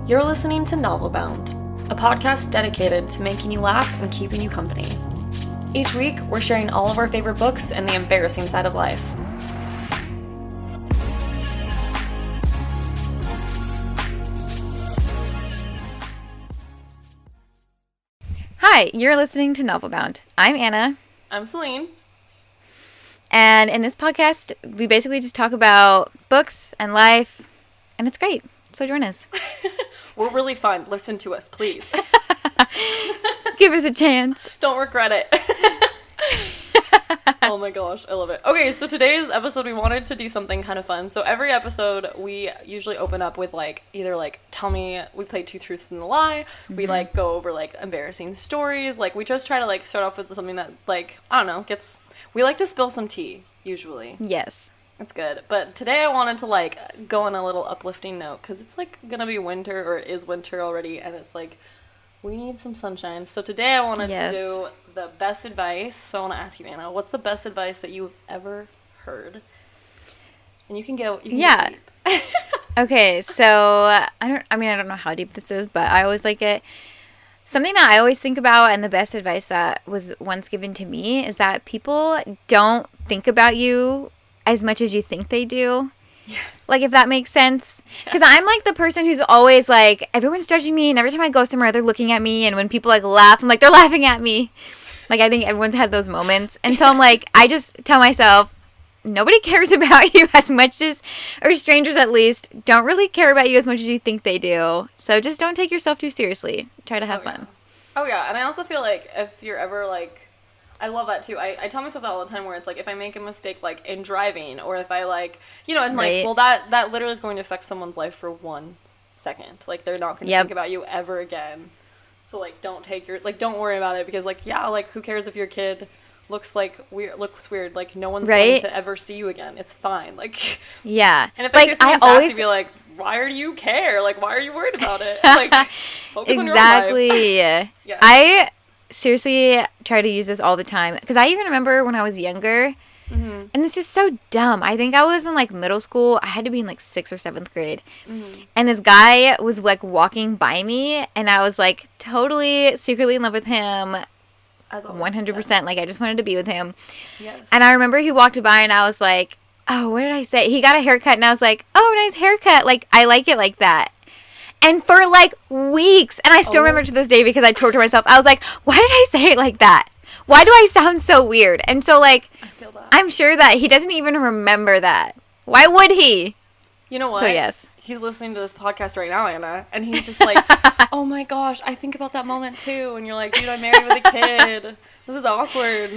You're listening to Novelbound, a podcast dedicated to making you laugh and keeping you company. Each week, we're sharing all of our favorite books and the embarrassing side of life. Hi, you're listening to Novelbound. I'm Anna. I'm Celine. And in this podcast, we basically just talk about books and life, and it's great. So join us. We're really fun. Listen to us, please. Give us a chance. Don't regret it. Oh my gosh, I love it. Okay, so today's episode, we wanted to do something kind of fun. So every episode, we usually open up with either tell me, we play Two Truths and a Lie. Mm-hmm. We go over embarrassing stories. We just try to start off with something that I don't know, we like to spill some tea, usually. Yes. It's good. But today I wanted to go on a little uplifting note because it's gonna be winter, or it is winter already, and it's we need some sunshine. So today I wanted to do the best advice. So I want to ask you, Anna, what's the best advice that you've ever heard? And you can go. Go deep. Okay, so I don't know how deep this is, but I always like it. Something that I always think about, and the best advice that was once given to me, is that people don't think about you as much as you think they do. Yes. If that makes sense. Because I'm the person who's always everyone's judging me, and every time I go somewhere, they're looking at me, and when people laugh, I'm they're laughing at me. I think everyone's had those moments. And so I'm I just tell myself, nobody cares about you as much as, or strangers at least, don't really care about you as much as you think they do. So just don't take yourself too seriously. Try to have fun. Oh, yeah. And I also feel if you're ever I love that too. I tell myself that all the time, where it's if I make a mistake in driving, or if I and right. Well, that literally is going to affect someone's life for 1 second. They're not going to think about you ever again. So don't take your don't worry about it, because who cares if your kid looks weird, no one's going to ever see you again. It's fine. Yeah. And if I always be why do you care? Why are you worried about it? Focus on your life. Exactly. Yeah. I seriously try to use this all the time, because I even remember when I was younger, and it's just so dumb. I think I was in middle school. I had to be in 6th or 7th grade, and this guy was walking by me, and I was totally secretly in love with him. As always, 100%. Yes. I just wanted to be with him. Yes. And I remember he walked by, and I was oh, what did I say? He got a haircut, and I was oh, nice haircut. I like it like that. And for weeks, and I still remember to this day, because I tortured myself. I was why did I say it like that? Why do I sound so weird? And so I feel that. I'm sure that he doesn't even remember that. Why would he? You know what? So yes. He's listening to this podcast right now, Anna, and he's just oh my gosh, I think about that moment too. And you're dude, I'm married with a kid. This is awkward.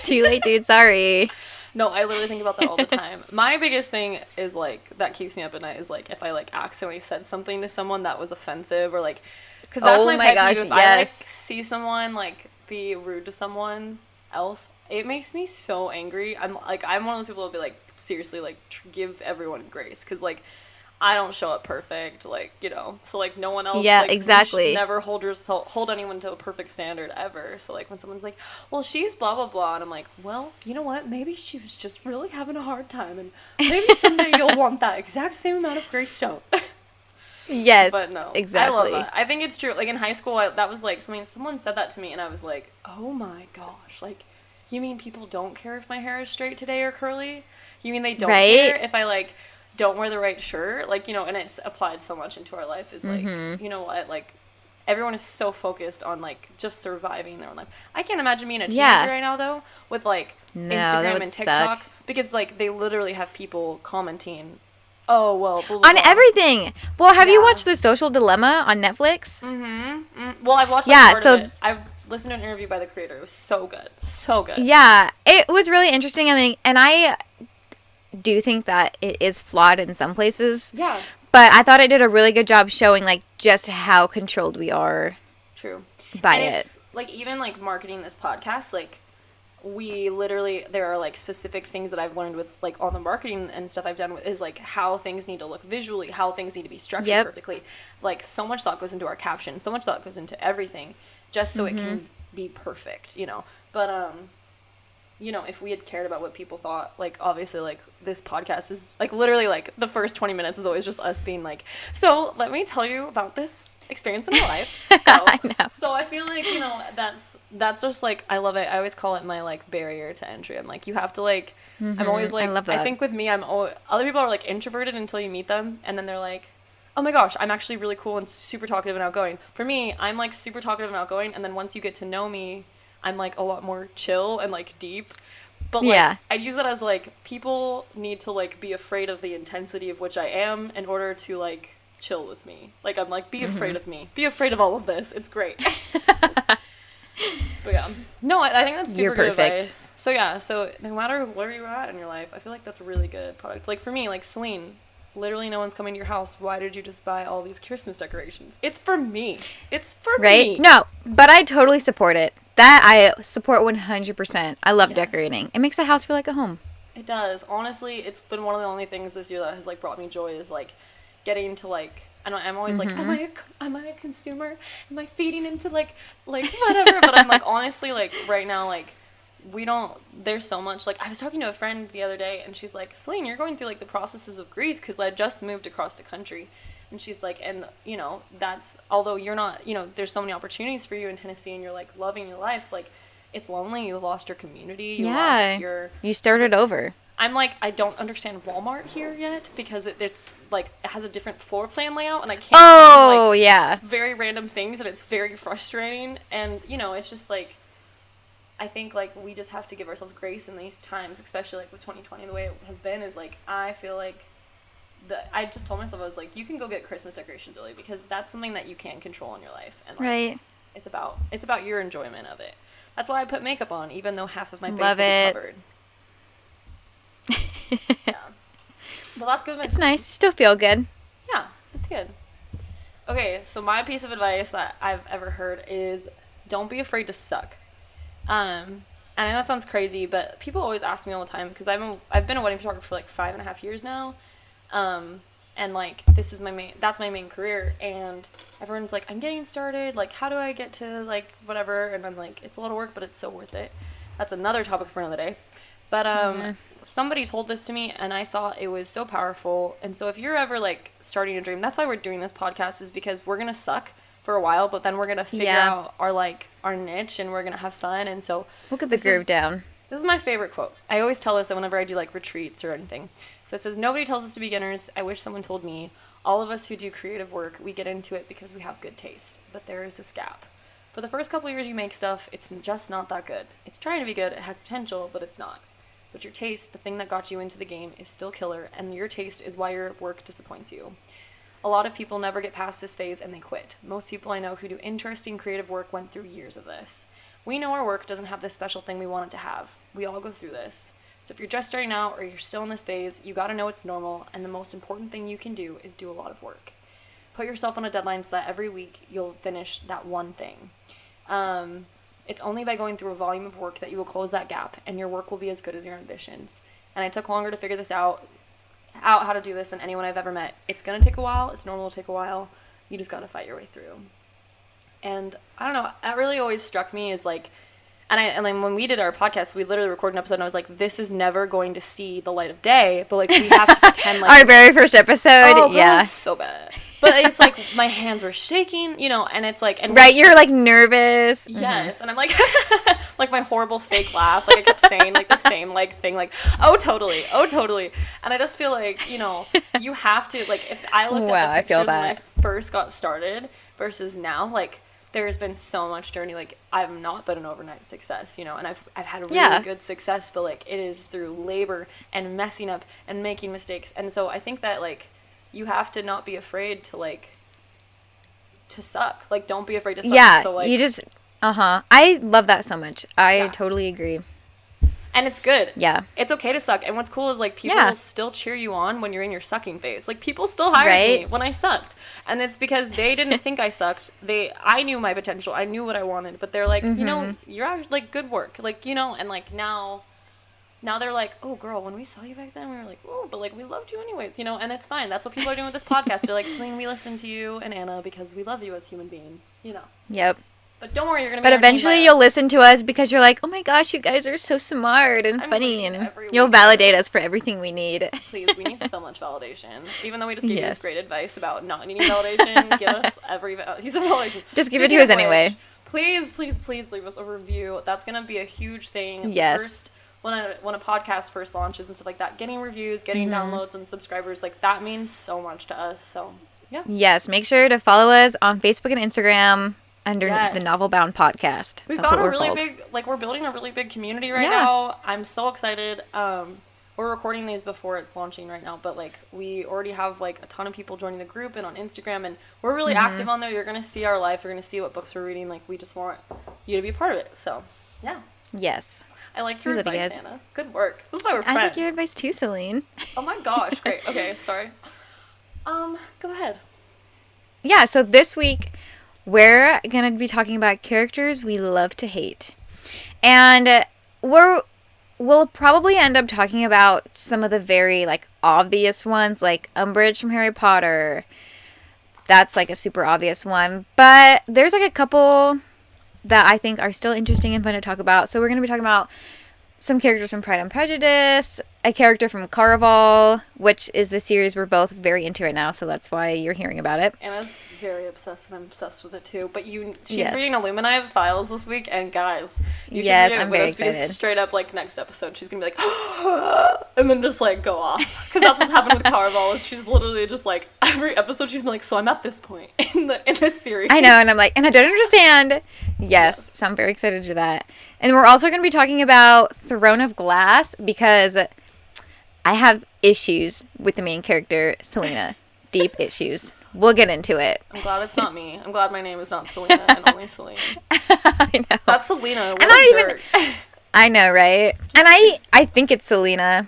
Too late, dude. Sorry. No, I literally think about that all the time. My biggest thing is that keeps me up at night is if I accidentally said something to someone that was offensive, or because that's my pet peeve. If I see someone be rude to someone else, it makes me so angry. I'm one of those people who'll be seriously give everyone grace, because I don't show up perfect, so no one else. Yeah, exactly. You should never hold anyone to a perfect standard ever. So when someone's well, she's blah blah blah, and I'm well, you know what? Maybe she was just really having a hard time, and maybe someday you'll want that exact same amount of grace shown. Yes, but no, exactly. I love that. I think it's true. In high school, that was someone said that to me, and I was oh my gosh, you mean people don't care if my hair is straight today or curly? You mean they don't care if I don't wear the right shirt? And it's applied so much into our life, is you know what, everyone is so focused on just surviving their own life. I can't imagine being a teenager right now, though, with Instagram and TikTok, because they literally have people commenting, oh well, blah, blah, on blah. Everything. Well, have you watched The Social Dilemma on Netflix? Well, I've watched part of it. I've listened to an interview by the creator. It was so good. Yeah, it was really interesting. And I do think that it is flawed in some places. Yeah. But I thought it did a really good job showing just how controlled we are. True. By and it. It's, even marketing this podcast, we literally, there are specific things that I've learned with all the marketing and stuff I've done with is how things need to look visually, how things need to be structured perfectly. So much thought goes into our captions, so much thought goes into everything, just so it can be perfect, But you know, if we had cared about what people thought, like, obviously, like, this podcast is, like, literally, like, the first 20 minutes is always just us being like, so let me tell you about this experience in my life. I know. So I feel like, you know, that's just, like, I love it. I always call it my, like, barrier to entry. I'm like, you have to, like, I'm always, like, I love that. I think with me, other people are, like, introverted until you meet them, and then they're like, oh my gosh, I'm actually really cool and super talkative and outgoing. For me, I'm, like, super talkative and outgoing, and then once you get to know me, I'm, like, a lot more chill and, like, deep. But, like, I use it as, like, people need to, like, be afraid of the intensity of which I am in order to, like, chill with me. Like, I'm like, be afraid of me. Be afraid of all of this. It's great. But, yeah. No, I think that's super good advice. So, yeah. So, no matter where you're at in your life, I feel like that's a really good product. Like, for me, like, Celine, literally no one's coming to your house. Why did you just buy all these Christmas decorations? It's for me. It's for me. Right? No, but I totally support it. That I support 100%. I love decorating. It makes the house feel like a home. It does. Honestly, it's been one of the only things this year that has, like, brought me joy is, like, getting to, like, I know I'm always like, am I a consumer? Am I feeding into, like whatever? But I'm like, honestly, like, right now, like, there's so much, like, I was talking to a friend the other day, and she's like, Celine, you're going through, like, the processes of grief, because I just moved across the country. And she's like, and, you know, that's, although you're not, you know, there's so many opportunities for you in Tennessee, and you're, like, loving your life, like, it's lonely, you lost your community, you started over. I'm like, I don't understand Walmart here yet, because it's, like, it has a different floor plan layout, and I can't find, like, very random things, and it's very frustrating, and, you know, it's just, like, I think, like, we just have to give ourselves grace in these times, especially, like, with 2020, the way it has been, is, like, I feel like, I just told myself, I was like, you can go get Christmas decorations early, because that's something that you can control in your life, and, like, it's about your enjoyment of it. That's why I put makeup on, even though half of my face will be covered. Yeah. Well, that's good. It's nice. Still feel good. Yeah, it's good. Okay, so my piece of advice that I've ever heard is don't be afraid to suck. And I know that sounds crazy, but people always ask me all the time, because I've been a wedding photographer for, like, 5.5 years now. And, like, that's my main career, and everyone's like, I'm getting started, like, how do I get to, like, whatever, and I'm like, it's a lot of work, but it's so worth it. That's another topic for another day. But, somebody told this to me, and I thought it was so powerful, and so if you're ever, like, starting a dream, that's why we're doing this podcast, is because we're gonna suck for a while, but then we're gonna figure out our niche, and we're gonna have fun, and so we'll get the groove down. This is my favorite quote. I always tell this whenever I do, like, retreats or anything. So it says, nobody tells us to be beginners. I wish someone told me. All of us who do creative work, we get into it because we have good taste. But there is this gap. For the first couple years you make stuff, it's just not that good. It's trying to be good. It has potential, but it's not. But your taste, the thing that got you into the game, is still killer, and your taste is why your work disappoints you. A lot of people never get past this phase and they quit. Most people I know who do interesting creative work went through years of this. We know our work doesn't have this special thing we want it to have. We all go through this. So if you're just starting out or you're still in this phase, you gotta know it's normal, and the most important thing you can do is do a lot of work. Put yourself on a deadline so that every week you'll finish that one thing. It's only by going through a volume of work that you will close that gap, and your work will be as good as your ambitions. And I took longer to figure this out how to do this than anyone I've ever met. It's gonna take a while. It's normal to take a while. You just gotta fight your way through. And I don't know, that really always struck me as, like, and then when we did our podcast, we literally recorded an episode, and I was like, this is never going to see the light of day, but, like, we have to pretend like our very first episode. Oh, yeah, it was so bad. But it's like my hands were shaking, you know, and it's like, and right, you're like nervous. Yes, and I'm like, like my horrible fake laugh, like I kept saying like the same like thing, like oh totally, and I just feel like, you know, you have to, like, if I looked at the pictures when I first got started versus now, like, there's been so much journey. Like, I've not been an overnight success, you know, and I've had really good success, but, like, it is through labor and messing up and making mistakes. And so I think that, like, you have to not be afraid to, like, to suck. Like, don't be afraid to suck. Yeah, so, like, you just, I love that so much. I totally agree. And it's good. Yeah. It's okay to suck. And what's cool is, like, people will still cheer you on when you're in your sucking phase. Like, people still hired me when I sucked. And it's because they didn't think I sucked. I knew my potential. I knew what I wanted. But they're like, you know, you're, like, good work. Like, you know, and, like, now they're like, oh, girl, when we saw you back then, we were like, oh, but, like, we loved you anyways, you know, and it's fine. That's what people are doing with this podcast. They're like, Celine, we listen to you and Anna because we love you as human beings, you know. Yep. But don't worry, you're going to be But entertained by eventually us. you'll listen to us because you're like, oh my gosh, you guys are so smart and funny, and you'll validate us for everything we need. Please, we need so much validation. Even though we just gave you this great advice about not needing validation, give us every piece of validation. Just give it to us anyway. Please, please, please leave us a review. That's going to be a huge thing. Yes. When a podcast first launches and stuff like that, getting reviews, getting downloads and subscribers, like, that means so much to us. So, yeah. Yes, make sure to follow us on Facebook and Instagram under the Novelbound podcast. We've got a really big, like, we're building a really big community right now. I'm so excited. We're recording these before it's launching right now, but, like, we already have, like, a ton of people joining the group and on Instagram, and we're really active on there. You're going to see our life. You're going to see what books we're reading. Like, we just want you to be a part of it. So, yeah. Yes. I like your advice, Anna. Good work. This is why we're friends. I like your advice too, Celine. Oh my gosh. Great. Okay, sorry. Go ahead. Yeah, so this week we're going to be talking about characters we love to hate. And we'll probably end up talking about some of the very, like, obvious ones, like Umbridge from Harry Potter. That's, like, a super obvious one. But there's, like, a couple that I think are still interesting and fun to talk about. So we're going to be talking about some characters from Pride and Prejudice, a character from Caraval, which is the series we're both very into right now, so that's why you're hearing about it. Anna's very obsessed, and I'm obsessed with it too. But she's reading Illuminati Files this week, and guys, you should read it with us because straight up, like, next episode, she's gonna be like, and then just, like, go off, because that's what's happened with Caraval. Is she's literally just like, every episode she's been like, so I'm at this point in this series. I know, and I'm like, and I don't understand. Yes, so I'm very excited to do that. And we're also going to be talking about Throne of Glass because I have issues with the main character, Selena. Deep issues. We'll get into it. I'm glad it's not me. I'm glad my name is not Selena and only Celine. I know. That's Selena. What a jerk. I know, right? And I think it's Selena.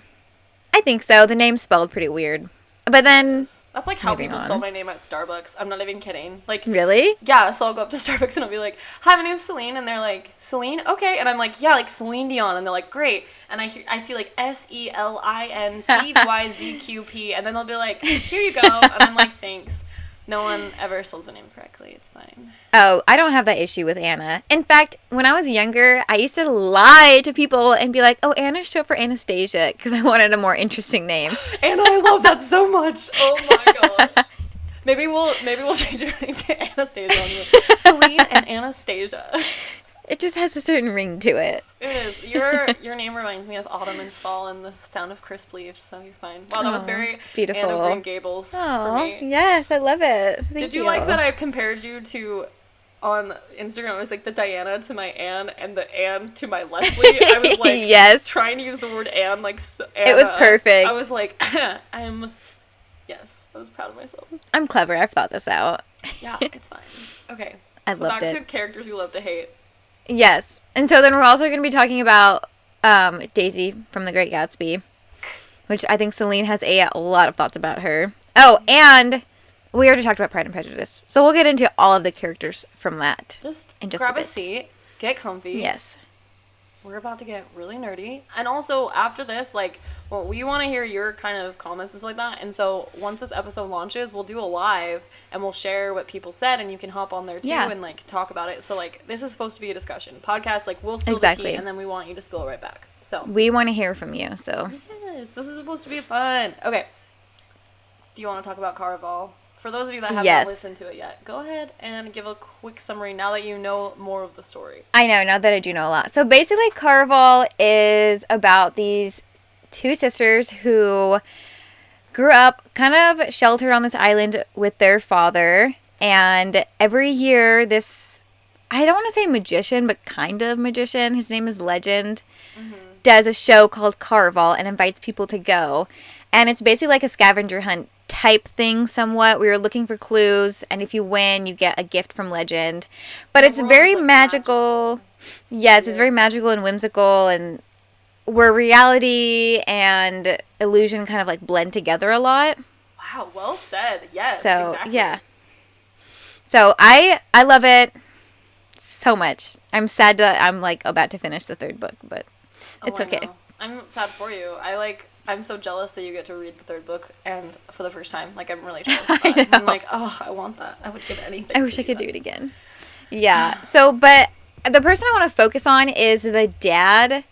I think so. The name's spelled pretty weird. But then... That's like how people spell my name at Starbucks. I'm not even kidding. Like, really? Yeah, so I'll go up to Starbucks and I'll be like, hi, my name's Celine. And they're like, Celine? Okay. And I'm like, yeah, like Celine Dion. And they're like, great. And I see like SELINCYZQP. And then they'll be like, here you go. And I'm like, thanks. No one ever spells my name correctly. It's fine. Oh, I don't have that issue with Anna. In fact, when I was younger, I used to lie to people and be like, oh, Anna's short for Anastasia, because I wanted a more interesting name. Anna, I love that so much. Oh my gosh. Maybe we'll change your name to Anastasia on you. Celine and Anastasia. It just has a certain ring to it. It is. Your name reminds me of autumn and fall and the sound of crisp leaves, so you're fine. Wow, that was very beautiful. Anne of Green Gables for me. Yes, I love it. Did you like that I compared you to, on Instagram, it was like the Diana to my Anne and the Anne to my Leslie? I was like trying to use the word Anne like Anna. It was perfect. I was like, I was proud of myself. I'm clever. I've thought this out. Yeah, it's fine. Okay. So back to characters we love to hate. Yes. And so then we're also going to be talking about Daisy from The Great Gatsby, which I think Celine has a lot of thoughts about her. Oh, and we already talked about Pride and Prejudice. So we'll get into all of the characters from that. Just grab a seat, get comfy. Yes. We're about to get really nerdy. And also, after this, like, well, we want to hear your kind of comments and stuff like that. And so, once this episode launches, we'll do a live, and we'll share what people said, and you can hop on there, too, and, like, talk about it. So, like, this is supposed to be a discussion. Podcast, like, we'll spill the tea, and then we want you to spill it right back. So we want to hear from you, so. Yes, this is supposed to be fun. Okay. Do you want to talk about Caraval? For those of you that haven't listened to it yet, go ahead and give a quick summary now that you know more of the story. I know, now that I do know a lot. So basically, Caraval is about these two sisters who grew up kind of sheltered on this island with their father. And every year, this, I don't want to say magician, but kind of magician, his name is Legend, does a show called Caraval and invites people to go. And it's basically like a scavenger hunt type thing somewhat. We were looking for clues, and if you win, you get a gift from Legend. But it's very magical. Yes, it's very magical and whimsical, and where reality and illusion kind of like blend together a lot. Wow, well said. Yes, so, exactly. Yeah. So I love it so much. I'm sad that I'm like about to finish the third book, but it's okay. I'm sad for you. I'm so jealous that you get to read the third book and for the first time. Like, I'm really jealous of that. I'm like, oh, I want that. I would give anything. I wish I could do it again. Yeah. So, but the person I want to focus on is the dad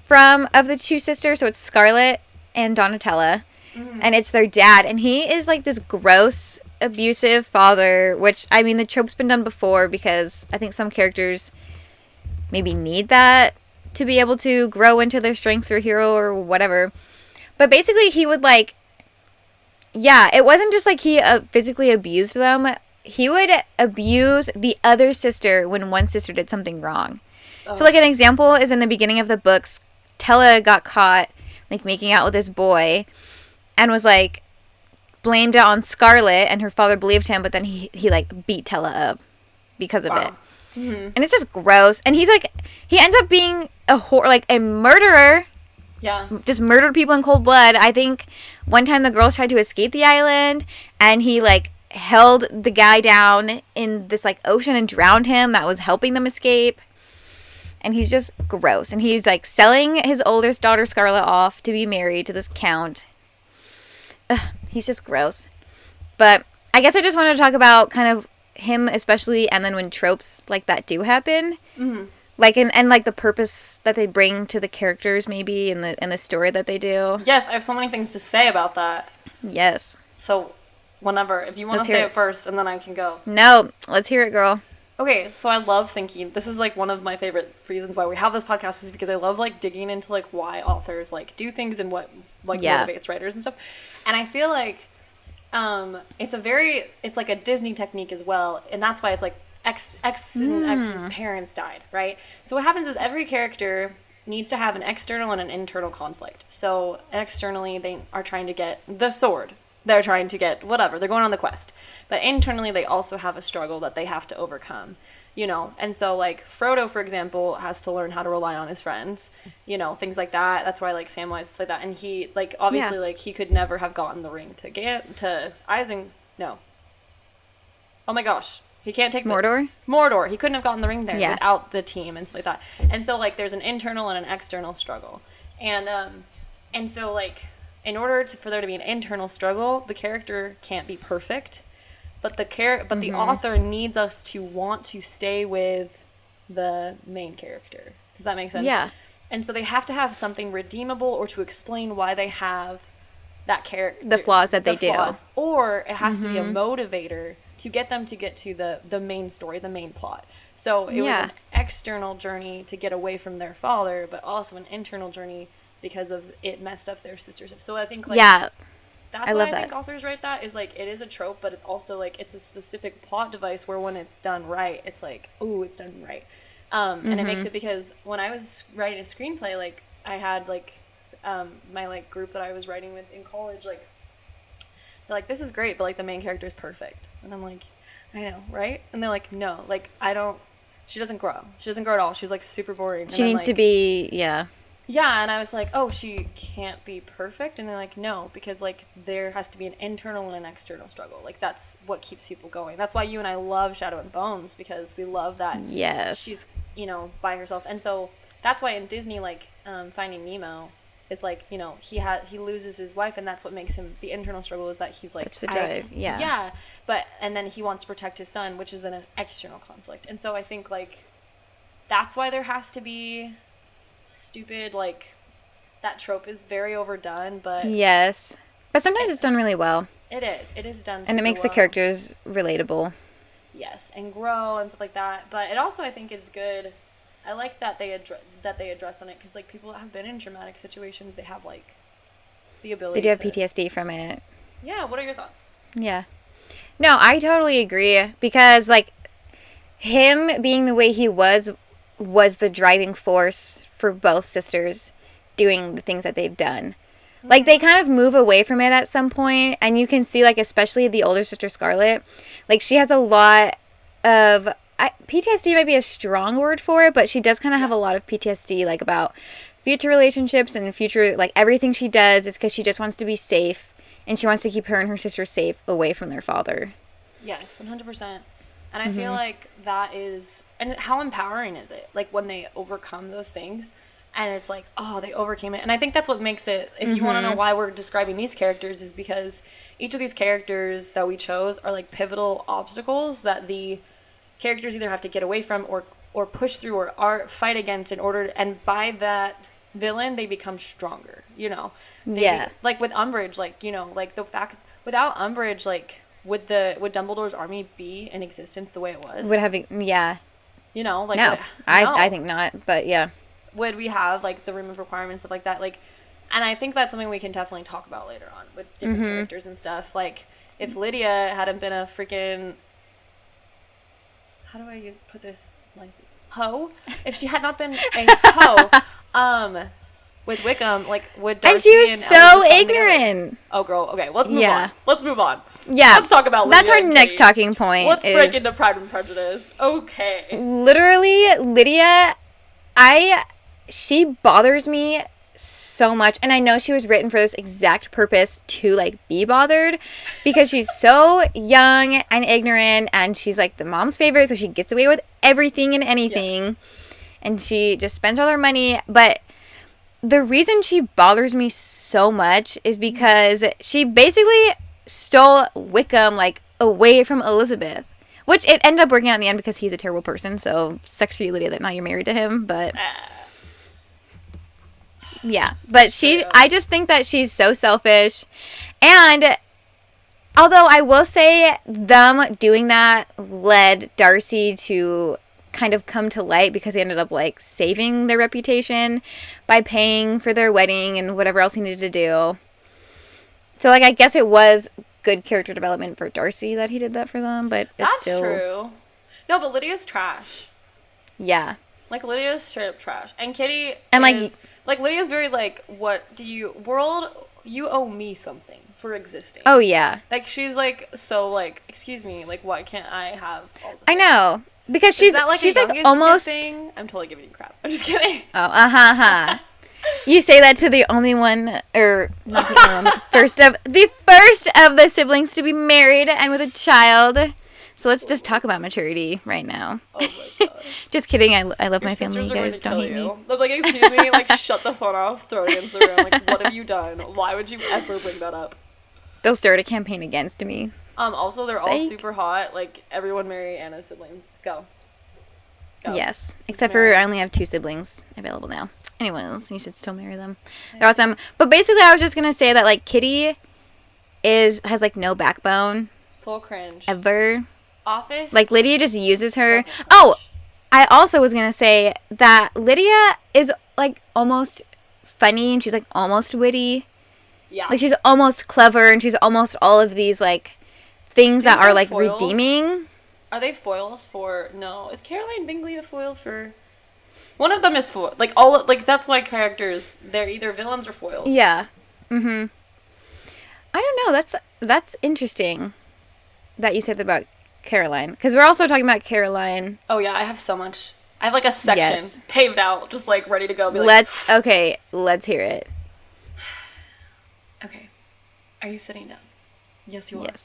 of the two sisters. So it's Scarlett and Donatella, and it's their dad, and he is like this gross, abusive father. Which, I mean, the trope's been done before because I think some characters maybe need that to be able to grow into their strengths or hero or whatever. But basically, he would like, yeah, it wasn't just like he physically abused them. He would abuse the other sister when one sister did something wrong. Oh. So, like, an example is in the beginning of the books, Tella got caught, like, making out with this boy and was, like, blamed it on Scarlett, and her father believed him, but then he like, beat Tella up because of it. Mm-hmm. And it's just gross. And he's, like, he ends up being a murderer. Yeah. Just murdered people in cold blood. I think one time the girls tried to escape the island, and he, like, held the guy down in this, like, ocean and drowned him that was helping them escape. And he's just gross. And he's, like, selling his oldest daughter, Scarlett, off to be married to this count. Ugh, he's just gross. But I guess I just wanted to talk about kind of him especially, and then when tropes like that do happen. Mm-hmm. Like, and like the purpose that they bring to the characters, maybe, in the story that they do. Yes, I have so many things to say about that. Yes. So, whenever, if you want to say it first, and then I can go. No, let's hear it, girl. Okay, so I love thinking, this is, like, one of my favorite reasons why we have this podcast is because I love, like, digging into, like, why authors, like, do things and what, like, motivates writers and stuff. And I feel like it's like a Disney technique as well, and that's why it's, like, X and X's parents died, right? So what happens is every character needs to have an external and an internal conflict. So externally, they are trying to get the sword. They're trying to get whatever. They're going on the quest. But internally, they also have a struggle that they have to overcome, you know? And so, like, Frodo, for example, has to learn how to rely on his friends, you know, things like that. That's why, like, Samwise, stuff like that. And he, like, obviously, like, he could never have gotten the ring to no. Oh my gosh. He can't take Mordor. He couldn't have gotten the ring there without the team and stuff like that. And so, like, there's an internal and an external struggle. And so, like, in order for there to be an internal struggle, the character can't be perfect, but the author needs us to want to stay with the main character. Does that make sense? Yeah. And so they have to have something redeemable or to explain why they have that character. The flaws that they do. Or it has to be a motivator to get them to get to the main story, the main plot. So it was an external journey to get away from their father, but also an internal journey because of it messed up their sisters. So I think, like, that's why I think authors write that, is, like, it is a trope, but it's also, like, it's a specific plot device where when it's done right, it's like, ooh, it's done right. And it makes it, because when I was writing a screenplay, like, I had, like, my, like, group that I was writing with in college, like, they're like, this is great, but, like, the main character is perfect. And I'm like, I know, right? And they're like, no, like, she doesn't grow. She doesn't grow at all. She's, like, super boring. She needs to be, Yeah, and I was like, oh, she can't be perfect? And they're like, no, because, like, there has to be an internal and an external struggle. Like, that's what keeps people going. That's why you and I love Shadow and Bones, because we love that she's, you know, by herself. And so that's why in Disney, like, Finding Nemo, it's like, you know, he loses his wife, and that's what makes him, the internal struggle is that he's like, that's the drive. Yeah, but, and then he wants to protect his son, which is then an external conflict. And so I think, like, that's why there has to be stupid, like, that trope is very overdone, but yes, but sometimes it's done really well. It is done, and it makes the characters relatable. Yes, and grow and stuff like that. But it also, I think, is good. I like that they address on it, because, like, people that have been in traumatic situations, they have, like, the ability. They do have PTSD from it. Yeah. What are your thoughts? Yeah. No, I totally agree, because, like, him being the way he was the driving force for both sisters doing the things that they've done. Like, they kind of move away from it at some point, and you can see, like, especially the older sister Scarlett, like, she has a lot of PTSD might be a strong word for it, but she does kind of have a lot of PTSD, like, about future relationships and future, like, everything she does is because she just wants to be safe, and she wants to keep her and her sister safe away from their father. Yes, 100%. And I feel like that is, and how empowering is it, like, when they overcome those things, and it's like, oh, they overcame it. And I think that's what makes it, if you want to know why we're describing these characters, is because each of these characters that we chose are, like, pivotal obstacles that the characters either have to get away from or push through or fight against in order, and by that villain they become stronger, like with Umbridge, like, like the fact without Umbridge, like would Dumbledore's army be in existence the way it was? Like no, I think not, but yeah. Would we have like the room of requirements, stuff like that, like, and I think that's something we can definitely talk about later on with different characters and stuff. Like if Lydia hadn't been a freaking, how do I put this nicely? Hoe? If she had not been a hoe, with Wickham, like, would Darcy and she was so ignorant. Oh, girl. Okay, let's move on. Let's move on. Yeah. Let's talk about Lydia. That's our next talking point. Let's break into Pride and Prejudice. Okay. Literally, Lydia, she bothers me so much, and I know she was written for this exact purpose, to like be bothered, because she's so young and ignorant, and she's like the mom's favorite, so she gets away with everything and anything, and she just spends all her money. But the reason she bothers me so much is because she basically stole Wickham like away from Elizabeth, which it ended up working out in the end because he's a terrible person, so sucks for you, Lydia, that now you're married to him. But yeah, but I just think that she's so selfish. And although I will say them doing that led Darcy to kind of come to light, because he ended up like saving their reputation by paying for their wedding and whatever else he needed to do. So like I guess it was good character development for Darcy that he did that for them, but that's true. No, but Lydia's trash. Yeah. Like, Lydia's straight up trash. And Kitty and is... Like, Lydia's very, like, what do you... World, you owe me something for existing. Oh, yeah. Like, she's, like, so, like, excuse me, like, why can't I have all the things? I know. Because she's like almost... Thing? I'm totally giving you crap. I'm just kidding. Oh, You say that to the only one, or not the only one, the first of the siblings to be married and with a child. So let's just talk about maturity right now. Oh my god. Just kidding. I love my family. You guys don't hate me. But like, excuse me, like, shut the phone off, throw it against the room. Like, what have you done? Why would you ever bring that up? They'll start a campaign against me. Also, they're all super hot. Like, everyone marry Anna's siblings. Go. Yes. Except for I only have 2 siblings available now. Anyways, you should still marry them. They're awesome. But basically, I was just gonna say that, like, Kitty has like no backbone. Full cringe. Ever. Office. Like, Lydia just uses her. Oh, I also was gonna say that Lydia is like almost funny, and she's like almost witty. Yeah. Like, she's almost clever, and she's almost all of these like things that are like foils? Redeeming. Are they foils for? No. Is Caroline Bingley a foil for? One of them is foil. Like, all, like, that's why characters, they're either villains or foils. Yeah. I don't know. That's interesting that you said that about Caroline, because we're also talking about Caroline. Oh yeah, I have so much. I have like a section paved out, just like ready to go. Let's hear it. Okay, are you sitting down? Yes, you are. Yes.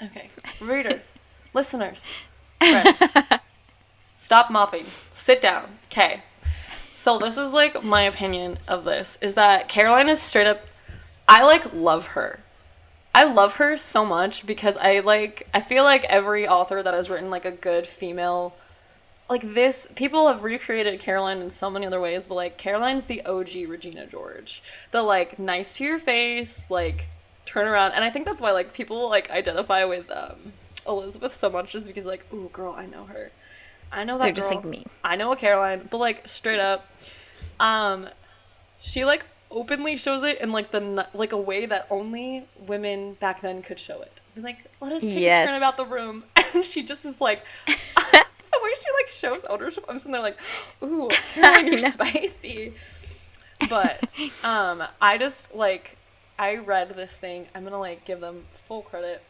Okay, readers, listeners, friends, stop mopping. Sit down. Okay. So this is like my opinion of this, is that Caroline is straight up. I like love her. I love her so much because I feel like every author that has written like a good female, like this, people have recreated Caroline in so many other ways, but like Caroline's the OG Regina George. The like nice to your face, like turn around. And I think that's why like people like identify with Elizabeth so much, just because like, ooh girl, I know her. I know that They're girl. just like me. I know a Caroline, but like straight up, she like openly shows it in like a way that only women back then could show it. Be like, let us take a turn about the room, and she just is like, the way she like shows ownership. I'm sitting there like, ooh, Caroline, you're spicy. But I just like, I read this thing. I'm gonna like give them full credit,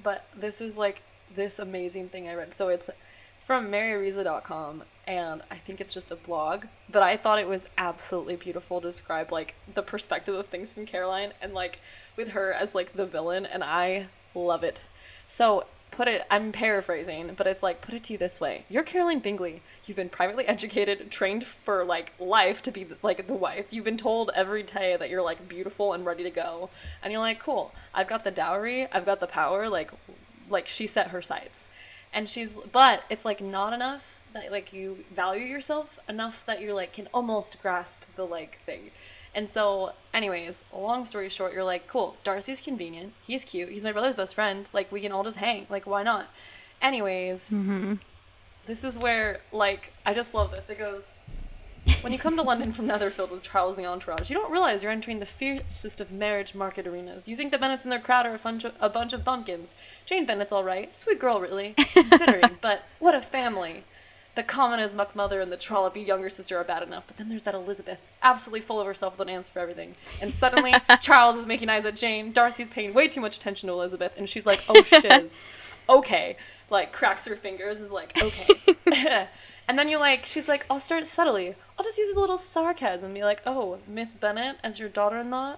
but this is like this amazing thing I read. So it's from MaryReza.com, and I think it's just a blog, but I thought it was absolutely beautiful to describe like the perspective of things from Caroline, and like with her as like the villain, and I love it. So I'm paraphrasing, but it's like, put it to you this way. You're Caroline Bingley. You've been privately educated, trained for like life to be like the wife. You've been told every day that you're like beautiful and ready to go, and you're like, cool, I've got the dowry, I've got the power, like she set her sights. And but it's like not enough that like you value yourself enough that you're like can almost grasp the like thing. And so, anyways, long story short, you're like, cool, Darcy's convenient. He's cute. He's my brother's best friend. Like, we can all just hang. Like, why not? Anyways, this is where, like, I just love this. It goes, when you come to London from Netherfield with Charles and the entourage, you don't realize you're entering the fiercest of marriage market arenas. You think the Bennets and their crowd are a bunch of bumpkins. Jane Bennett's all right. Sweet girl, really. Considering, but what a family. The common as muck mother and the trollopy younger sister are bad enough, but then there's that Elizabeth, absolutely full of herself with an answer for everything. And suddenly, Charles is making eyes at Jane. Darcy's paying way too much attention to Elizabeth, and she's like, oh, shiz. Okay. Like, cracks her fingers, is like, okay. And then she's like, I'll start subtly. I'll just use a little sarcasm, be like, oh, Miss Bennet as your daughter-in-law?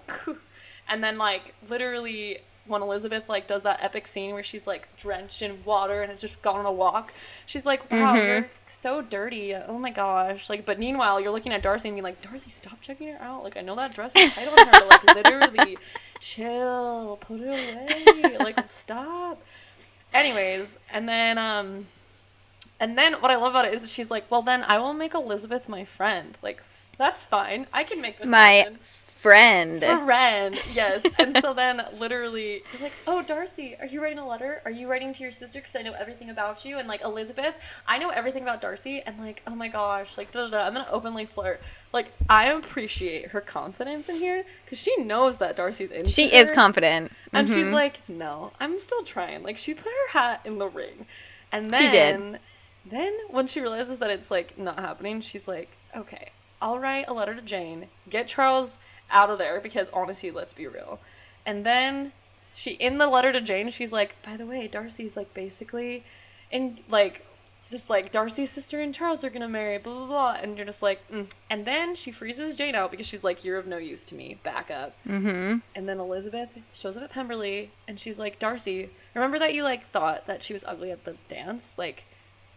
And then, like, literally, when Elizabeth, like, does that epic scene where she's, like, drenched in water and has just gone on a walk, she's like, wow, you're so dirty. Oh, my gosh. Like, but meanwhile, you're looking at Darcy and being like, Darcy, stop checking her out. Like, I know that dress is tight on her. Like, literally, chill. Put it away. Like, stop. Anyways, and then what I love about it is she's like, well, then I will make Elizabeth my friend. Like, that's fine. I can make this happen. Friend, yes. And so then literally you're like, oh, Darcy, are you writing a letter? Are you writing to your sister? Because I know everything about you. And like, Elizabeth, I know everything about Darcy. And like, oh my gosh, like, I'm gonna openly flirt. Like, I appreciate her confidence in here because she knows that Darcy's into She her. is confident. And she's like, no, I'm still trying. Like, she put her hat in the ring. And then she did. Then when she realizes that it's like not happening, she's like, okay, I'll write a letter to Jane, get Charles out of there, because honestly, let's be real. And then in the letter to Jane, she's like, by the way, Darcy's like basically in like just like Darcy's sister and Charles are gonna marry, blah blah blah. And you're just like, And then she freezes Jane out because she's like, you're of no use to me, back up. And then Elizabeth shows up at Pemberley and she's like, Darcy, remember that you like thought that she was ugly at the dance? Like,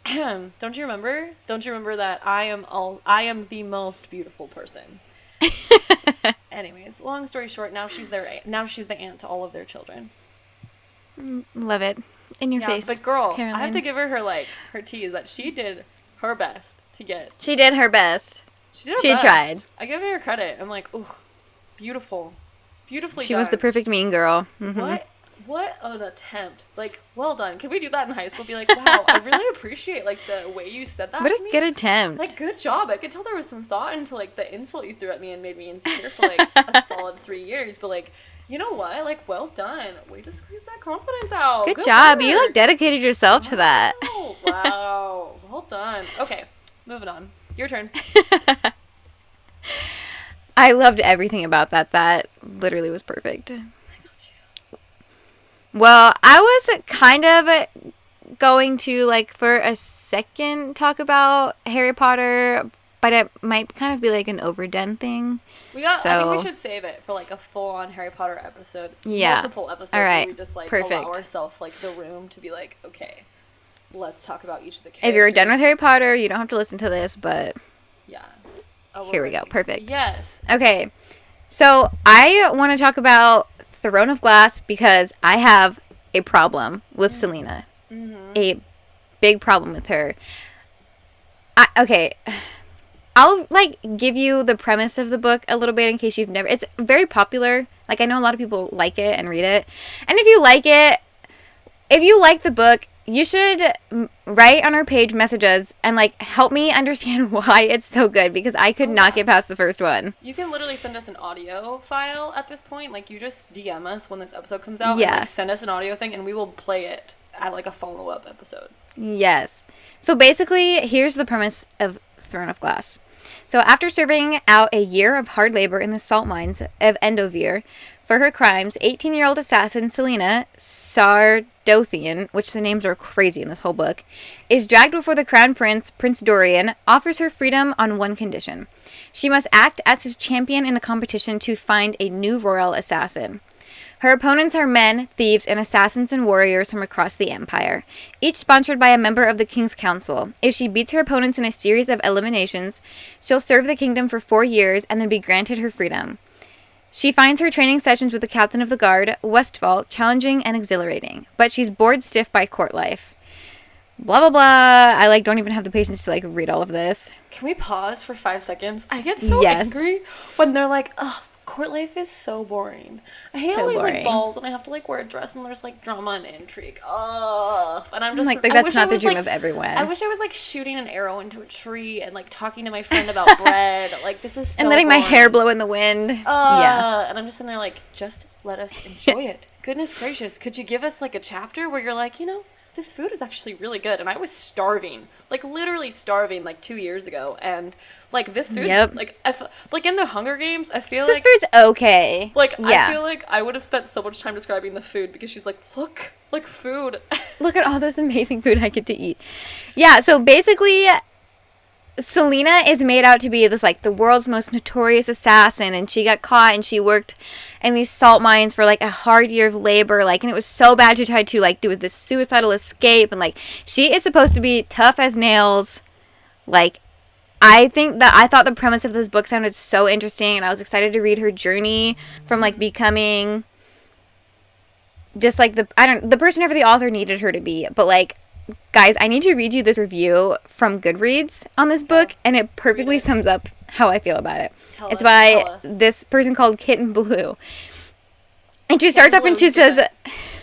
don't you remember that I am the most beautiful person? Anyways, long story short, now she's the aunt to all of their children. Love it. In your face. But girl, Caroline. I have to give her her tease that she did her best to get. She did her best. She did her best. Tried. I give her credit. I'm like, ooh, beautiful. Beautifully she done. was the perfect mean girl. What an attempt. Like, well done. Can we do that in high school? Be like, wow, I really appreciate, like, the way you said that to me. What a good attempt. Like, good job. I could tell there was some thought into, like, the insult you threw at me and made me insecure for, like, a solid 3 years. But, like, you know what? Like, well done. Way to squeeze that confidence out. Good job. Work. You, like, dedicated yourself to that. Wow. Well done. Okay, moving on. Your turn. I loved everything about that. That literally was perfect. Well, I was kind of going to, like, for a second talk about Harry Potter, but it might kind of be, like, an overdone thing. I think we should save it for, like, a full-on Harry Potter episode. Yeah. Multiple episodes where we just, like, allow ourselves, like, the room to be like, okay, let's talk about each of the characters. If you're done with Harry Potter, you don't have to listen to this, but... Yeah. Here we go. Perfect. Yes. Okay. So, I want to talk about Throne of Glass because I have a problem with Selena. A big problem with her. Okay. I'll, like, give you the premise of the book a little bit in case you've never... It's very popular. Like, I know a lot of people like it and read it. And if you like the book, you should write on our page, message us, and, like, help me understand why it's so good, because I could not get past the first one. You can literally send us an audio file at this point. Like, you just DM us when this episode comes out. Yeah. And, like, send us an audio thing, and we will play it at, like, a follow-up episode. Yes. So, basically, here's the premise of Throne of Glass. So, after serving out a year of hard labor in the salt mines of Endovir, for her crimes, 18-year-old assassin Selena Sardothian, which the names are crazy in this whole book, is dragged before the crown prince, Prince Dorian, offers her freedom on one condition. She must act as his champion in a competition to find a new royal assassin. Her opponents are men, thieves, and assassins and warriors from across the empire, each sponsored by a member of the King's Council. If she beats her opponents in a series of eliminations, she'll serve the kingdom for 4 years and then be granted her freedom. She finds her training sessions with the captain of the guard, Westfall, challenging and exhilarating, but she's bored stiff by court life. blah blah blah. I like don't even have the patience to like read all of this. Can we pause for 5 seconds? I get so Yes. angry when they're like, ugh, court life is so boring. I hate So all these boring. like balls and I have to like wear a dress and there's like drama and intrigue. Ugh. And I'm just like I that's wish not I the was, dream like, of everyone. I wish I was like shooting an arrow into a tree and like talking to my friend about bread. Like this is so and letting boring. my hair blow in the wind. Yeah. And I'm just sitting there like, just let us enjoy it. Goodness gracious, could you give us like a chapter where you're like, you know, this food is actually really good, and I was starving, like literally starving, like 2 years ago, and like this food, like like in the Hunger Games, I feel this like food's okay. Like yeah. I feel like I would have spent so much time describing the food because she's like, look, like food. Look at all this amazing food I get to eat. Yeah. So basically, Selena is made out to be this like the world's most notorious assassin, and she got caught and she worked in these salt mines for like a hard year of labor, like, and it was so bad she tried to like do this suicidal escape, and like she is supposed to be tough as nails. Like I thought the premise of this book sounded so interesting, and I was excited to read her journey from like becoming just like the person whoever the author needed her to be. But like, guys, I need to read you this review from Goodreads on this book, and it perfectly sums up how I feel about it. It's by this person called Kitten Blue. And she starts off and she says,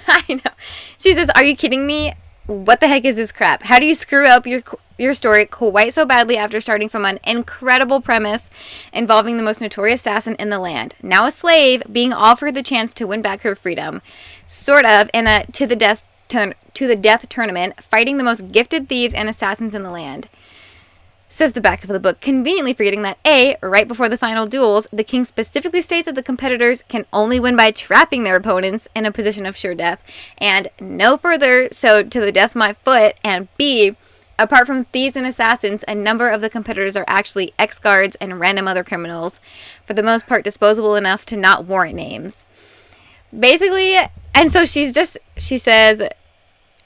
I know. She says, "Are you kidding me? What the heck is this crap? How do you screw up your story quite so badly after starting from an incredible premise involving the most notorious assassin in the land, now a slave, being offered the chance to win back her freedom, sort of in a to the death tournament, fighting the most gifted thieves and assassins in the land?" Says the back of the book, conveniently forgetting that A, right before the final duels, the king specifically states that the competitors can only win by trapping their opponents in a position of sure death, and no further so to the death my foot, and B, apart from thieves and assassins, a number of the competitors are actually ex-guards and random other criminals, for the most part disposable enough to not warrant names. Basically, and so she says,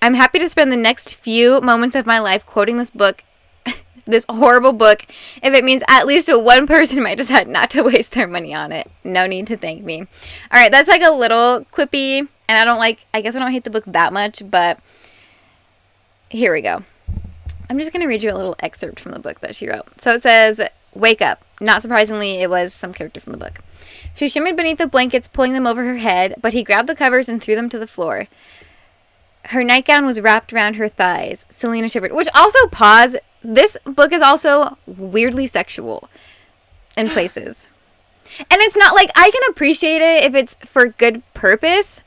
"I'm happy to spend the next few moments of my life quoting this book, this horrible book, if it means at least one person might decide not to waste their money on it. No need to thank me." All right, that's like a little quippy, and I guess I don't hate the book that much, but here we go. I'm just going to read you a little excerpt from the book that she wrote. So it says, "Wake up." Not surprisingly, it was some character from the book. "She shimmered beneath the blankets, pulling them over her head, but he grabbed the covers and threw them to the floor. Her nightgown was wrapped around her thighs." Selena shivered. Which also, pause, this book is also weirdly sexual in places. And it's not like, I can appreciate it if it's for good purpose,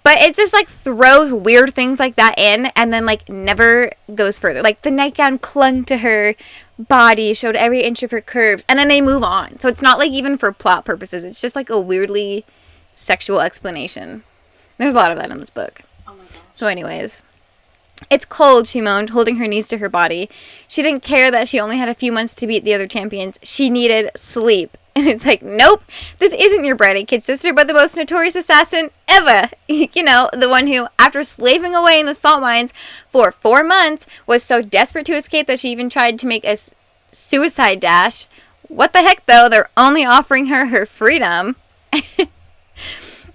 but it just like throws weird things like that in and then like never goes further. Like the nightgown clung to her body, showed every inch of her curves, and then they move on. So it's not like even for plot purposes. It's just like a weirdly sexual explanation. There's a lot of that in this book. Oh my gosh. So anyways, "It's cold," she moaned, holding her knees to her body. She didn't care that she only had a few months to beat the other champions. She needed sleep. And it's like, nope, this isn't your bratty kid sister, but the most notorious assassin ever. You know, the one who, after slaving away in the salt mines for 4 months, was so desperate to escape that she even tried to make a suicide dash. What the heck, though? They're only offering her freedom.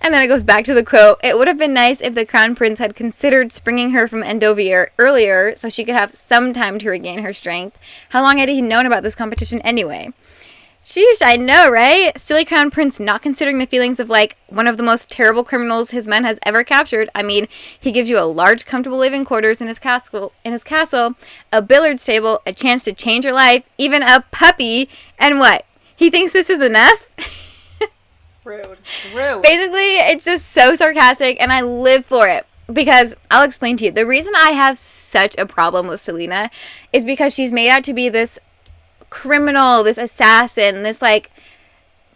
And then it goes back to the quote, "It would have been nice if the crown prince had considered springing her from Endovier earlier so she could have some time to regain her strength. How long had he known about this competition anyway?" Sheesh, I know, right? Silly crown prince not considering the feelings of, like, one of the most terrible criminals his men has ever captured. I mean, he gives you a large, comfortable living quarters in his castle, a billiards table, a chance to change your life, even a puppy, and what? He thinks this is enough? Rude. Basically, it's just so sarcastic, and I live for it. Because, I'll explain to you, the reason I have such a problem with Selena is because she's made out to be this criminal, this assassin, this, like,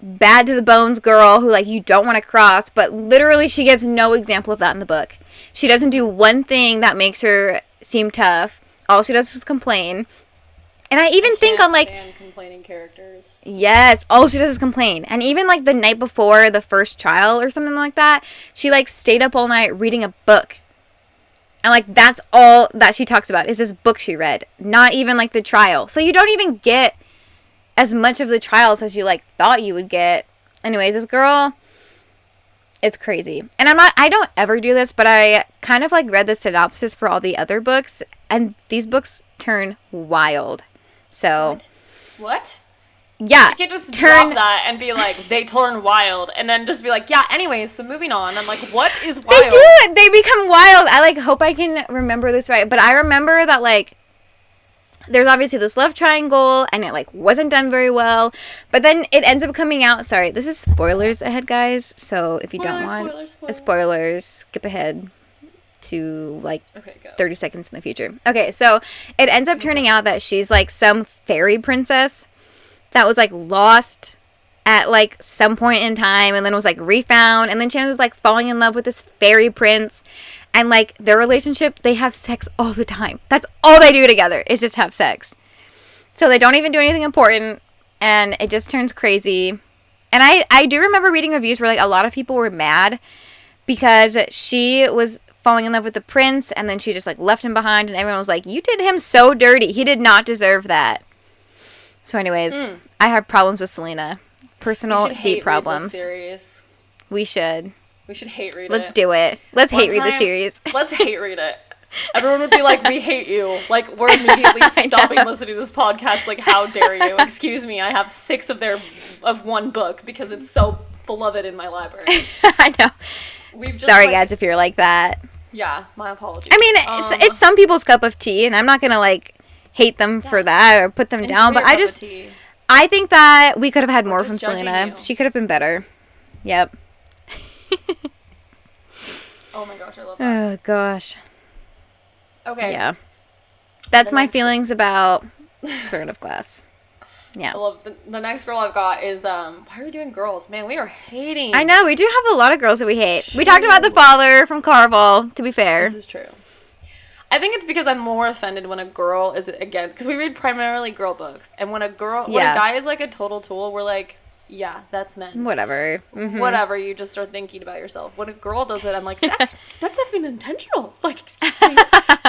bad to the bones girl who, like, you don't want to cross, but literally she gives no example of that in the book. She doesn't do one thing that makes her seem tough. All she does is complain. And I even think on, like, complaining characters. Yes, all she does is complain. And even, like, the night before the first trial or something like that, she, like, stayed up all night reading a book. And, like, that's all that she talks about is this book she read. Not even, like, the trial. So you don't even get as much of the trials as you, like, thought you would get. Anyways, this girl, It's crazy. And I don't ever do this, but I kind of like read the synopsis for all the other books, and these books turn wild. So. What? Yeah. You can't just drop that and be like, they turn wild, and then just be like, yeah, anyways, so moving on. I'm like, what is wild? They do it. They become wild. I like hope I can remember this right. But I remember that like there's obviously this love triangle, and it like wasn't done very well. But then it ends up coming out. Sorry, this is spoilers ahead, guys. So if you don't want spoilers, skip ahead to like 30 seconds in the future. Okay, so it ends up turning out that she's like some fairy princess that was like lost at like some point in time, and then was like refound, and then she ended up like falling in love with this fairy prince. And, like, their relationship, they have sex all the time. That's all they do together, is just have sex. So they don't even do anything important, and it just turns crazy. And I do remember reading reviews where, like, a lot of people were mad because she was falling in love with the prince, and then she just, like, left him behind, and everyone was like, you did him so dirty. He did not deserve that. So, anyways, I have problems with Selena. Personal, deep problems. Series. We should. We should hate read it. Let's do it. Let's hate read the series. Let's hate read it. Everyone would be like, we hate you. Like, we're immediately stopping listening to this podcast. Like, how dare you? Excuse me, I have 6 of one book because it's so beloved in my library. I know. Sorry, guys, if you're like that. Yeah, my apologies. I mean, it's some people's cup of tea, and I'm not going to, like, hate them for that or put them down. But I think that we could have had more from Selena. She could have been better. Yep. Oh my gosh, I love that. Oh gosh. Okay. Yeah. That's my feelings about Bird of Glass. Yeah. I love the next girl I've got is why are we doing girls? Man, we are hating. I know, we do have a lot of girls that we hate. We talked about the father from Carvel, to be fair. This is true. I think it's because I'm more offended when a girl is, again, because we read primarily girl books, and when a guy is like a total tool, we're like, yeah, that's men. Whatever. Mm-hmm. Whatever, you just start thinking about yourself. When a girl does it, I'm like, that's effing intentional. Like, excuse me,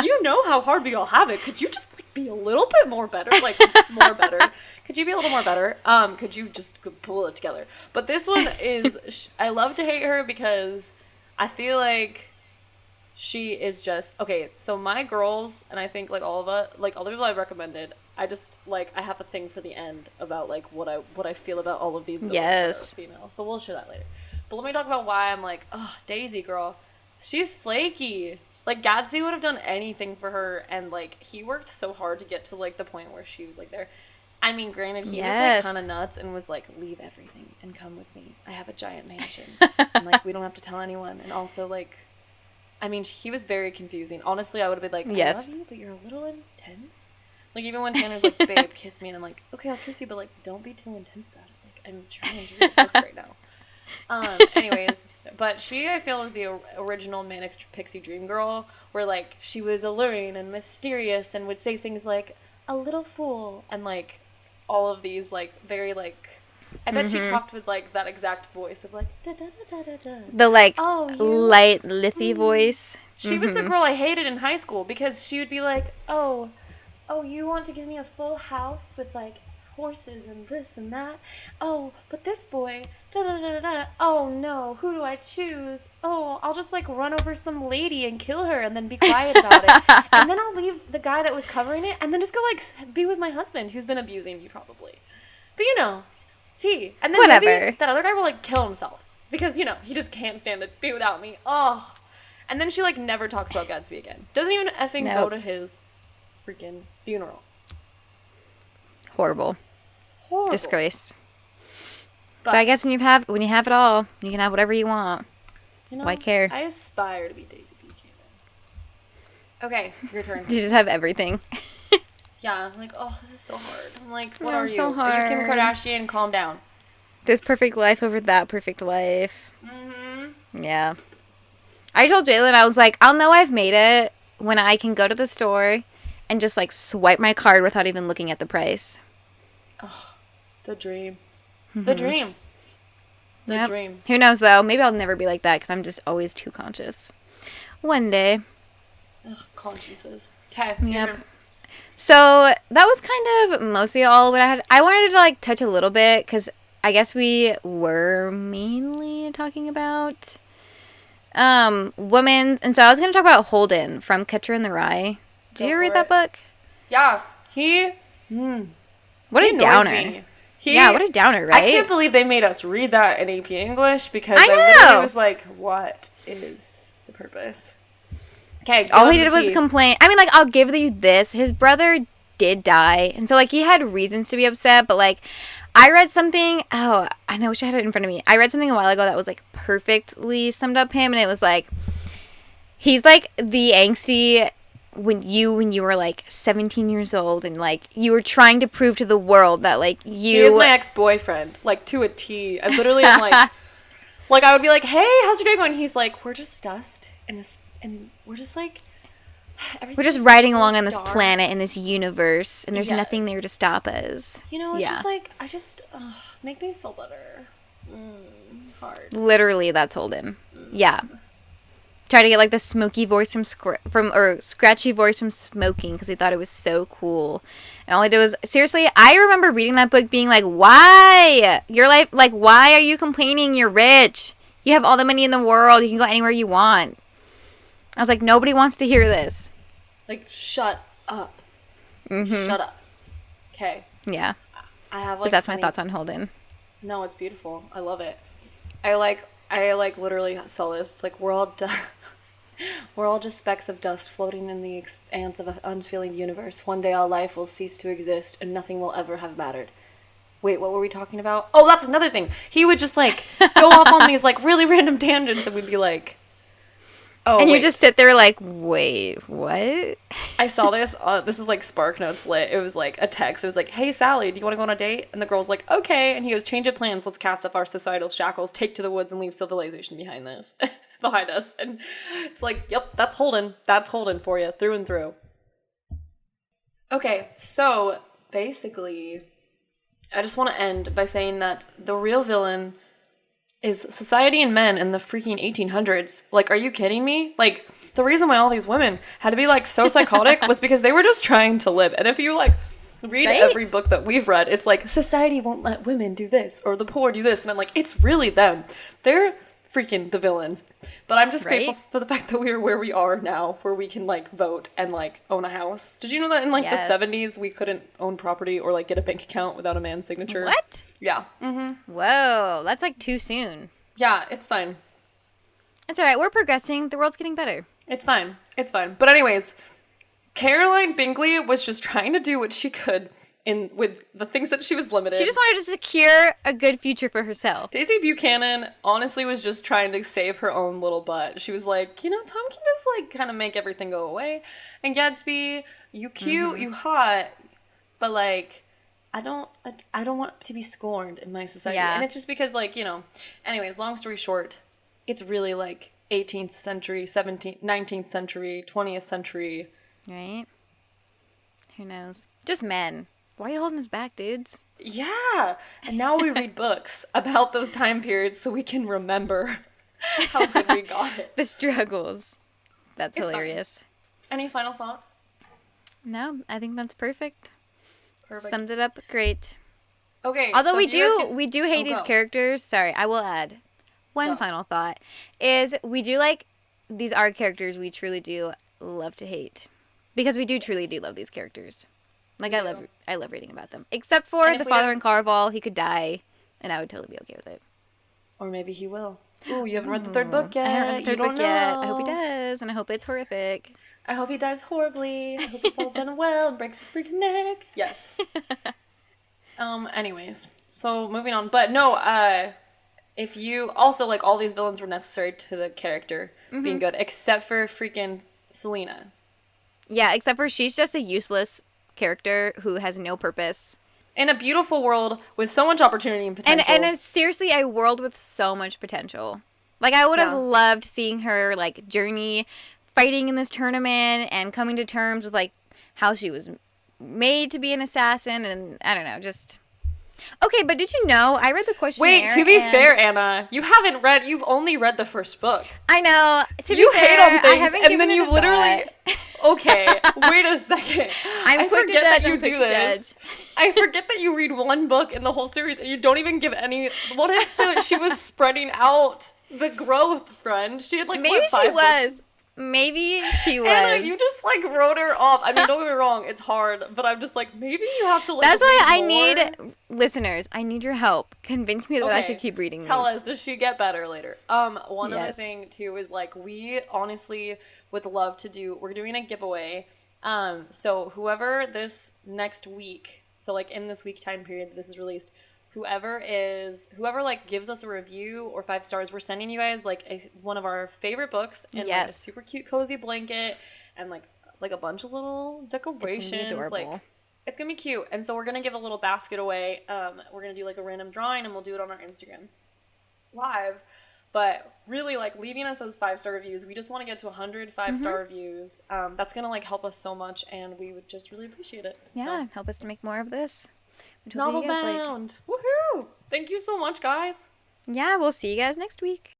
you know how hard we all have it. Could you just like, be a little bit more better? Like, more better. Could you be a little more better? Could you just pull it together? But this one is, I love to hate her because I feel like she is just, okay, so my girls, and I think like all of us, like all the people I've recommended, I just, like, I have a thing for the end about, like, what I feel about all of these villains that are females. But we'll share that later. But let me talk about why I'm like, oh, Daisy, girl. She's flaky. Like, Gatsby would have done anything for her, and, like, he worked so hard to get to, like, the point where she was, like, there. I mean, granted, he was, like, kind of nuts and was like, leave everything and come with me. I have a giant mansion. And, like, we don't have to tell anyone. And also, like, I mean, he was very confusing. Honestly, I would have been like, I love you, but you're a little intense. Like, even when Tanner's like, babe, kiss me, and I'm like, okay, I'll kiss you, but, like, don't be too intense about it. Like, I'm trying to do the book right now. Anyways, but she, I feel, was the original Manic Pixie Dream Girl, where, like, she was alluring and mysterious and would say things like, a little fool, and, like, all of these, like, very, like, I bet she talked with, like, that exact voice of, like, da-da-da-da-da-da. The, like, light, lithy voice. She was the girl I hated in high school, because she would be like, oh, you want to give me a full house with, like, horses and this and that? Oh, but this boy, da-da-da-da-da. Oh, no, who do I choose? Oh, I'll just, like, run over some lady and kill her and then be quiet about it. And then I'll leave the guy that was covering it and then just go, like, be with my husband who's been abusing me, probably. But, you know, tea. And then maybe that other guy will, like, kill himself. Because, you know, he just can't stand to be without me. Oh. And then she, like, never talks about Gatsby again. Doesn't even effing go to his freaking funeral. Horrible. Disgrace. But I guess when you have it all, you can have whatever you want. You know, why care? I aspire to be Daisy Beach. Okay, your turn. You just have everything. Yeah, I'm like, oh, this is so hard. I'm like, what are you? So hard. Are you Kim Kardashian? Calm down. This perfect life over that perfect life. Mm-hmm. Yeah. I told Jalen, I was like, I'll know I've made it when I can go to the store and just, like, swipe my card without even looking at the price. Oh, the dream. Mm-hmm. The dream. The dream. Who knows, though? Maybe I'll never be like that because I'm just always too conscious. One day. Ugh, consciences. Okay. Yep. So that was kind of mostly all what I had. I wanted to, like, touch a little bit because I guess we were mainly talking about women, and so I was going to talk about Holden from Catcher in the Rye. Did Go you read for that it. book? Yeah, What he a annoys downer. me. Yeah, what a downer, I can't right? believe they made us read that in AP English because I I literally know. was like, what is the purpose? Okay, get All on he the did was tea. complain. I mean, like, I'll give you this. His brother did die, and so, like, he had reasons to be upset, but, like, I read something. Oh, I know. I wish I had it in front of me. I read something a while ago that was like perfectly summed up him, and it was like he's like the angsty when you were like 17 years old, and like you were trying to prove to the world that like He is you. my ex-boyfriend, like to a T. I literally am like I would be like, hey, how's your day going? He's like, we're just dust in this, and we're just like, We're everything's just riding so along on this dark. planet in this universe, and there's nothing there to Yes. stop us. It's Yeah, just like, I just, make me feel better. Hard. literally, that's Holden. Yeah. Try to get like the smoky voice or scratchy voice from smoking because he thought it was so cool. And all I did was seriously, I remember reading that book being like, "Why? Your life like why are you complaining? You're rich. You have all the money in the world. You can go anywhere you want." I was like, "Nobody wants to hear this." Like, shut up. Mhm. Shut up. Okay. Yeah. I have But like that's my funny. thoughts on Holden. No, it's beautiful. I love it. I like literally sell this. It's like we're all just specks of dust floating in the expanse of an unfeeling universe. One day our life will cease to exist and nothing will ever have mattered. Wait, what were we talking about? Oh, that's another thing. He would just like go off on these like really random tangents and we'd be like, oh, And you wait. just sit there like, "Wait, what?" I saw this. This is like Spark Notes lit. It was like a text. It was like, "Hey Sally, do you want to go on a date?" And the girl's like, "Okay." And he goes, "Change of plans. Let's cast off our societal shackles, take to the woods, and leave civilization behind behind us." And it's like, "Yep, that's Holden. That's Holden for you, through and through." Okay, so basically, I just want to end by saying that the real villain is society and men in the freaking 1800s. Like, are you kidding me? Like, the reason why all these women had to be, like, so psychotic was because they were just trying to live. And if you, like, read Right? every book that we've read, it's like, society won't let women do this, or the poor do this. And I'm like, it's really them. They're freaking the villains. But I'm just Right? grateful for the fact that we are where we are now, where we can, like, vote and, like, own a house. Did you know that in, like, Yes. the 70s, we couldn't own property or, like, get a bank account without a man's signature? What? Yeah. Whoa, that's like too soon. Yeah, it's fine. It's all right. We're progressing. The world's getting better. It's fine. It's fine. But anyways, Caroline Bingley was just trying to do what she could with the things that she was limited. She just wanted to secure a good future for herself. Daisy Buchanan honestly was just trying to save her own little butt. She was like, Tom can just like kind of make everything go away. And Gatsby, you cute, you hot, but like I don't want to be scorned in my society. Yeah. And it's just because like, anyways, long story short, it's really like 18th century, 17th, 19th century, 20th century. Right? Who knows? Just men. Why are you holding us back, dudes? Yeah. And now we read books about those time periods so we can remember how good we got it. The struggles. That's It's hilarious. fine. Any final thoughts? No, I think that's perfect. Perfect. Summed it up great. Okay. Although so we if you guys do hate these go. characters. Sorry, I will add one Go. final thought is we do like these are characters we truly do love to hate because we do truly do love these characters. Like We I love reading about them. Except for And if the we father don't- in Carval, he could die, and I would totally be okay with it. Or maybe he will. Ooh, you haven't read the third book yet. I haven't read the third You don't book yet. know. I hope he does, and I hope it's horrific. I hope he dies horribly. I hope he falls down a well and breaks his freaking neck. Yes. Anyways, so moving on. But no, if you also like all these villains were necessary to the character being good, except for freaking Selena. Yeah, except for she's just a useless character who has no purpose. In a beautiful world with so much opportunity and potential. And it's seriously a world with so much potential. Like I would have Yeah. loved seeing her like journey fighting in this tournament and coming to terms with like how she was made to be an assassin and I don't know, just Okay, but did you know I read the questionnaire? Wait, to be fair, Anna, you've only read the first book. I know. To be You hate fair, on I things, haven't and given then it you a literally. thought. Okay, wait a second. I'm I quick to forget that judge. you I'm quick do to this. judge. I forget that you read one book in the whole series, and you don't even give any. What if she was spreading out the growth, friend? She had like Maybe what, she 5 books? was. Maybe she Anna, you was. just like wrote her off. I mean, don't get me wrong, it's hard, but I'm just like maybe you have to like That's why read I more. need listeners. I need your help. Convince me that I should Okay, keep reading tell these. us, does she get better later? One other Yes. thing too is like we honestly would love to do. We're doing a giveaway. So whoever this next week, so like in this week time period that this is released, whoever like gives us a review or 5 stars, we're sending you guys like one of our favorite books and like a Yes. super cute cozy blanket and like a bunch of little It's gonna be decorations. Like adorable. it's gonna be cute. And so we're gonna give a little basket away. We're gonna do like a random drawing and we'll do it on our Instagram live. But really, like leaving us those 5 star reviews. We just want to get to 100 5 star reviews. That's gonna like help us so much, and we would just really appreciate it. Yeah, So. help us to make more of this. Which hopefully you guys like. Novelbound. Woohoo! Thank you so much, guys. Yeah, we'll see you guys next week.